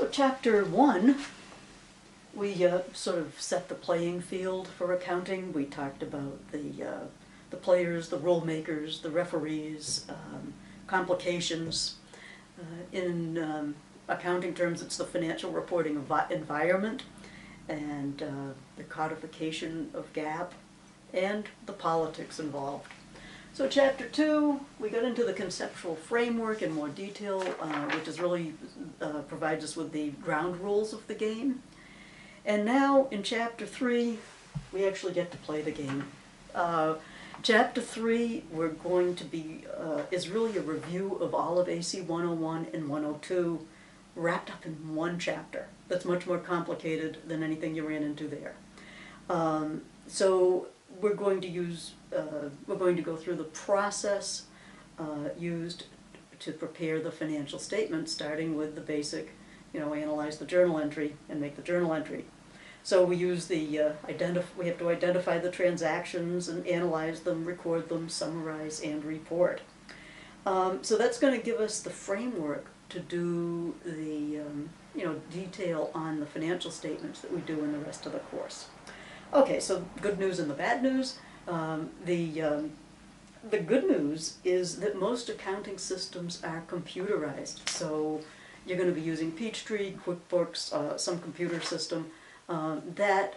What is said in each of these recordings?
So chapter 1, we sort of set the playing field for accounting. We talked about the players, the rule makers, the referees, complications. In accounting terms, it's the financial reporting environment and the codification of GAAP and the politics involved. So chapter 2, we got into the conceptual framework in more detail, which is really provides us with the ground rules of the game. And now in chapter 3, we actually get to play the game. Chapter 3, we're going to be, is really a review of all of AC 101 and 102 wrapped up in one chapter that's much more complicated than anything you ran into there. So we're going to go through the process used to prepare the financial statement, starting with the basic, analyze the journal entry and make the journal entry. So we use the we have to identify the transactions and analyze them, record them, summarize, and report. So that's going to give us the framework to do the detail on the financial statements that we do in the rest of the course. Okay, so good news and the bad news. The good news is that most accounting systems are computerized. So you're going to be using Peachtree, QuickBooks, some computer system that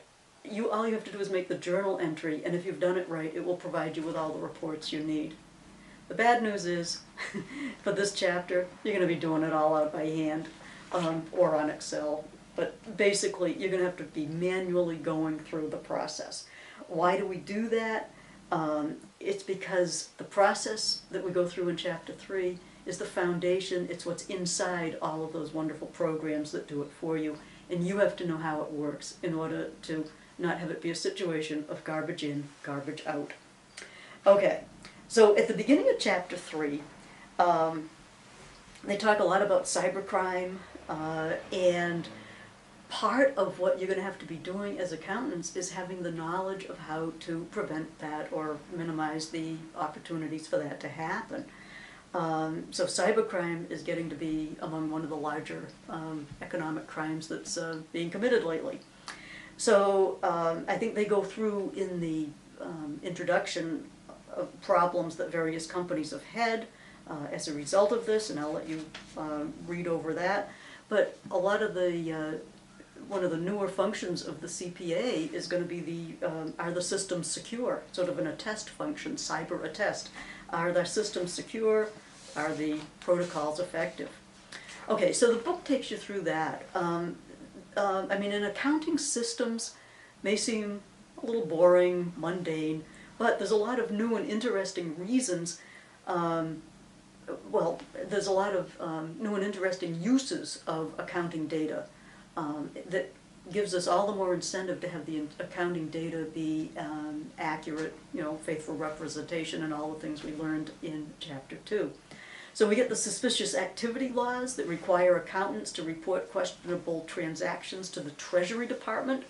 all you have to do is make the journal entry, and if you've done it right, it will provide you with all the reports you need. The bad news is, for this chapter, you're going to be doing it all out by hand or on Excel. But basically, you're going to have to be manually going through the process. Why do we do that? It's because the process that we go through in chapter 3 is the foundation. It's what's inside all of those wonderful programs that do it for you. And you have to know how it works in order to not have it be a situation of garbage in, garbage out. Okay, so at the beginning of chapter 3, they talk a lot about cybercrime, and part of what you're going to have to be doing as accountants is having the knowledge of how to prevent that or minimize the opportunities for that to happen. So cybercrime is getting to be among one of the larger economic crimes that's being committed lately. So I think they go through in the introduction of problems that various companies have had as a result of this, and I'll let you read over that. But a lot of the one of the newer functions of the CPA is going to be are the systems secure? Sort of an attest function, cyber attest. Are the systems secure? Are the protocols effective? Okay, so the book takes you through that. I mean, in accounting, systems may seem a little boring, mundane, but there's a lot of new and interesting reasons. Well, there's a lot of new and interesting uses of accounting data that gives us all the more incentive to have the accounting data be accurate, faithful representation, and all the things we learned in chapter 2. So we get the suspicious activity laws that require accountants to report questionable transactions to the Treasury Department,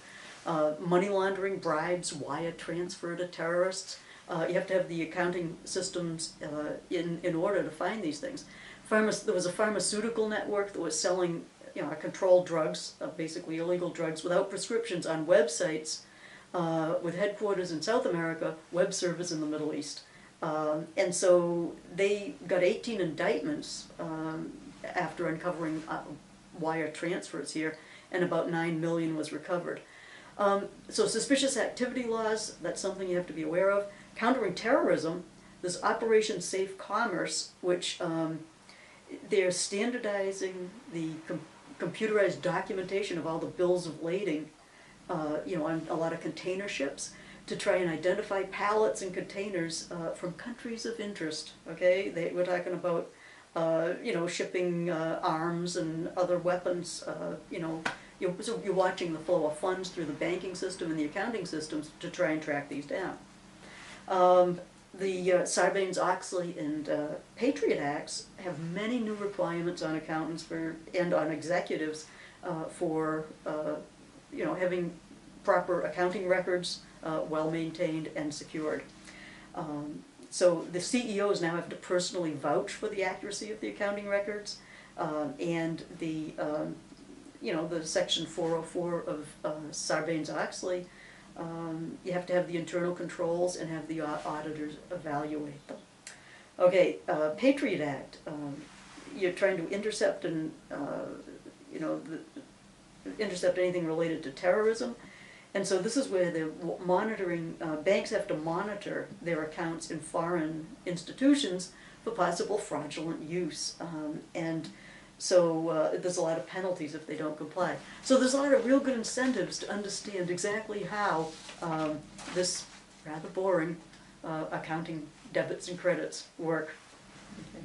money laundering, bribes, wire transfer to terrorists. You have to have the accounting systems in order to find these things. There was a pharmaceutical network that was selling controlled drugs, basically illegal drugs, without prescriptions on websites with headquarters in South America, web servers in the Middle East. And so they got 18 indictments after uncovering wire transfers here, and about $9 million was recovered. So suspicious activity laws, that's something you have to be aware of. Countering terrorism, there's Operation Safe Commerce, which they're standardizing the computerized documentation of all the bills of lading, on a lot of container ships to try and identify pallets and containers from countries of interest. Okay, we're talking about, shipping arms and other weapons. So you're watching the flow of funds through the banking system and the accounting systems to try and track these down. The Sarbanes-Oxley and Patriot Acts have many new requirements on accountants and on executives for having proper accounting records well maintained and secured. So the CEOs now have to personally vouch for the accuracy of the accounting records, and the you know, the section 404 of Sarbanes-Oxley, you have to have the internal controls and have the auditors evaluate them. Okay, Patriot Act, you're trying to intercept and, you know, intercept anything related to terrorism. And so this is where they're monitoring, banks have to monitor their accounts in foreign institutions for possible fraudulent use. And so there's a lot of penalties if they don't comply. So there's a lot of real good incentives to understand exactly how this rather boring accounting debits and credits work. Okay.